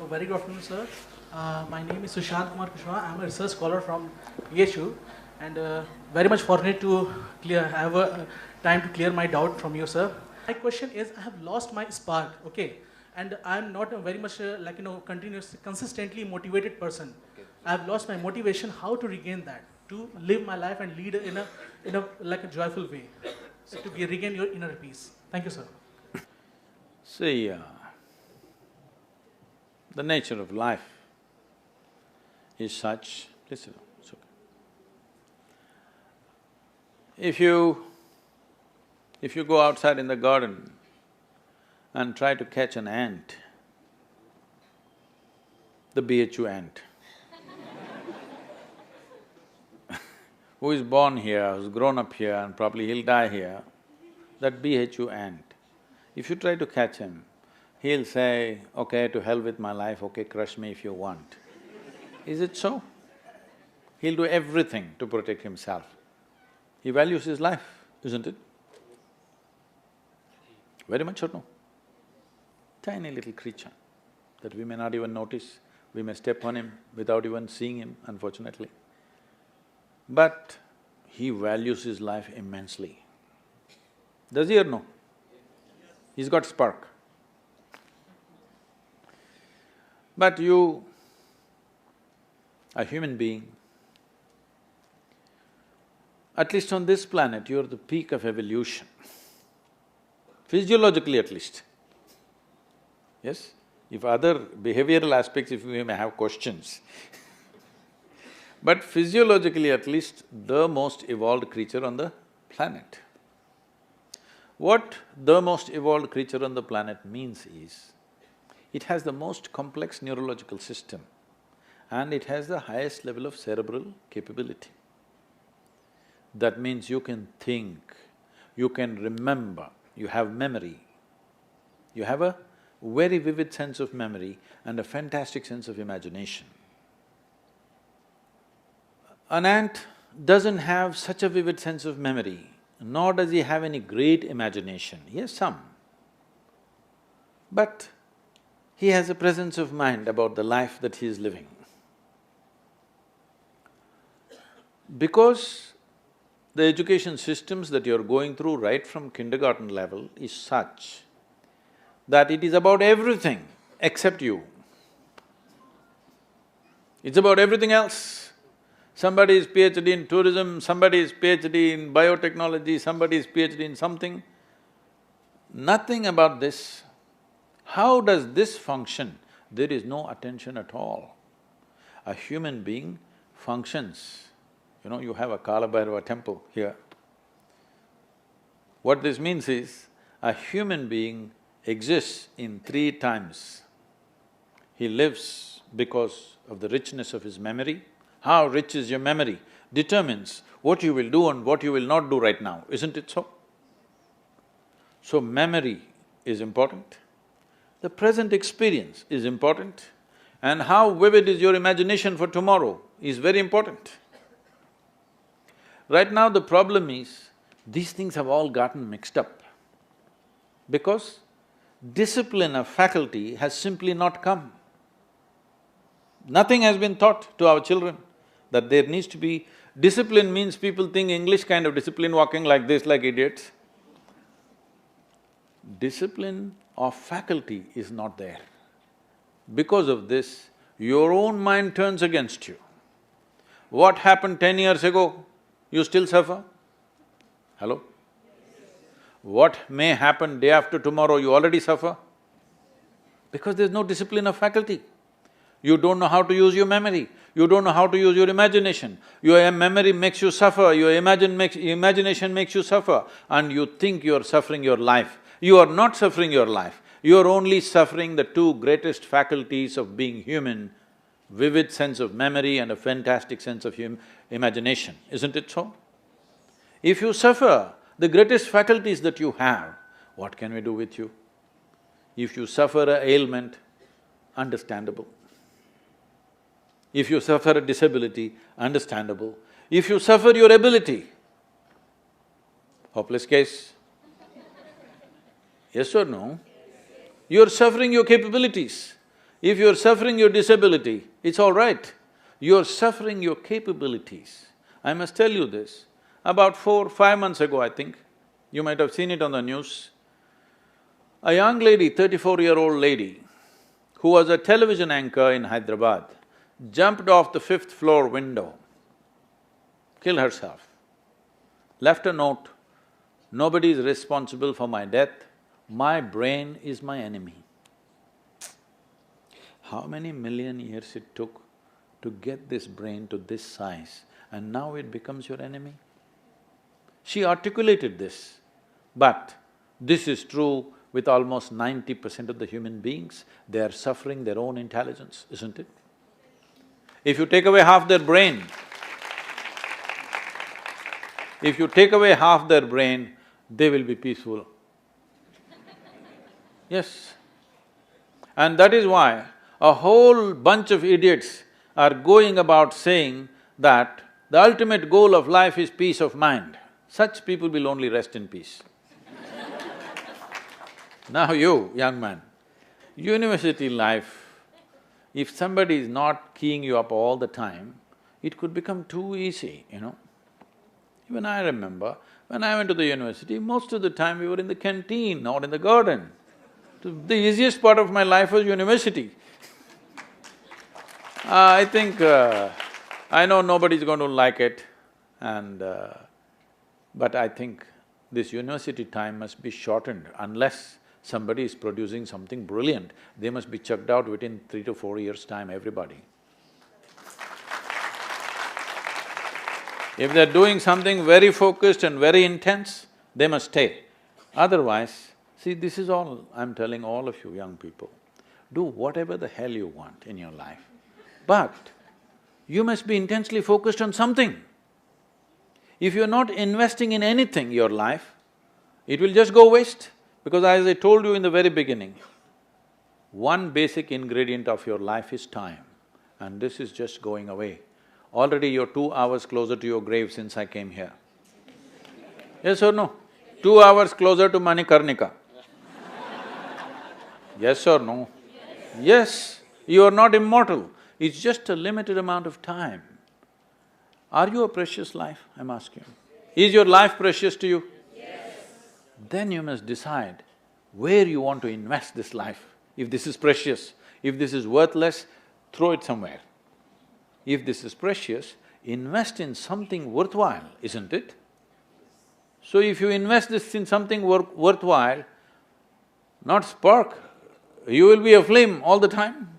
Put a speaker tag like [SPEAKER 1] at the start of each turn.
[SPEAKER 1] Very good afternoon, sir. My name is Sushant Kumar Kushwaha. I am a research scholar from PSU and very much fortunate to have a time to clear my doubt from you, sir. My question is, I have lost my spark, okay, and I am not a very much consistently motivated person. I have lost my motivation. How to regain that? To live my life and lead in a like a joyful way, to regain your inner peace. Thank you, sir.
[SPEAKER 2] See, the nature of life is such… Please sit down, it's okay. If you go outside in the garden and try to catch an ant, the BHU ant, who is born here, who's grown up here and probably he'll die here, that BHU ant, if you try to catch him, he'll say, okay, to hell with my life, okay, crush me if you want. Is it so? He'll do everything to protect himself. He values his life, isn't it? Very much or no? Tiny little creature that we may not even notice, we may step on him without even seeing him, unfortunately. But he values his life immensely. Does he or no? He's got spark. But you, a human being, at least on this planet, you're the peak of evolution, physiologically at least. Yes? If other behavioral aspects, if we may have questions but physiologically at least, the most evolved creature on the planet. What the most evolved creature on the planet means is, it has the most complex neurological system and it has the highest level of cerebral capability. That means you can think, you can remember, you have memory. You have a very vivid sense of memory and a fantastic sense of imagination. An ant doesn't have such a vivid sense of memory, nor does he have any great imagination. He has some. But he has a presence of mind about the life that he is living. Because the education systems that you're going through right from kindergarten level is such that it is about everything except you. It's about everything else. Somebody is PhD in tourism, somebody is PhD in biotechnology, somebody is PhD in something. Nothing about this. How does this function? There is no attention at all. A human being functions. You know, you have a Kala Bhairava temple here. What this means is, a human being exists in three times. He lives because of the richness of his memory. How rich is your memory determines what you will do and what you will not do right now, isn't it so? So memory is important, the present experience is important, and how vivid is your imagination for tomorrow is very important. Right now the problem is, these things have all gotten mixed up because discipline of faculty has simply not come. Nothing has been taught to our children that there needs to be… Discipline means people think English kind of discipline, walking like this like idiots. Discipline of faculty is not there. Because of this, your own mind turns against you. What happened 10 years ago, you still suffer? Hello? What may happen day after tomorrow, you already suffer? Because there's no discipline of faculty. You don't know how to use your memory, you don't know how to use your imagination. Your memory makes you suffer, your imagination makes you suffer, and you think you're suffering your life. You are not suffering your life, you are only suffering the two greatest faculties of being human, vivid sense of memory and a fantastic sense of imagination, isn't it so? If you suffer the greatest faculties that you have, what can we do with you? If you suffer an ailment, understandable. If you suffer a disability, understandable. If you suffer your ability, hopeless case. Yes or no? You're suffering your capabilities. If you're suffering your disability, it's all right. You're suffering your capabilities. I must tell you this, about 4, 5 months ago, I think, you might have seen it on the news, a young lady, 34-year-old lady, who was a television anchor in Hyderabad, jumped off the 5th-floor window, killed herself, left a note, "Nobody is responsible for my death, my brain is my enemy." How many million years it took to get this brain to this size, and now it becomes your enemy? She articulated this, but this is true with almost 90% of the human beings. They are suffering their own intelligence, isn't it? If you take away half their brain, they will be peaceful. Yes. And that is why a whole bunch of idiots are going about saying that the ultimate goal of life is peace of mind. Such people will only rest in peace. Now you, young man, university life, if somebody is not keying you up all the time, it could become too easy, you know. Even I remember, when I went to the university, most of the time we were in the canteen or in the garden. The easiest part of my life was university. I think… I know nobody's going to like it but I think this university time must be shortened unless somebody is producing something brilliant. They must be chucked out within 3 to 4 years' time, everybody. If they're doing something very focused and very intense, they must stay. Otherwise, see, this is all I'm telling all of you young people. Do whatever the hell you want in your life, but you must be intensely focused on something. If you're not investing in anything, your life, it will just go waste. Because as I told you in the very beginning, one basic ingredient of your life is time, and this is just going away. Already you're 2 hours closer to your grave since I came here. Yes or no? 2 hours closer to Manikarnika. Yes or no? Yes, you are not immortal, it's just a limited amount of time. Are you a precious life, I'm asking? Is your life precious to you? Yes. Then you must decide where you want to invest this life. If this is precious, if this is worthless, throw it somewhere. If this is precious, invest in something worthwhile, isn't it? So if you invest this in something worthwhile, not spark, you will be a flame all the time.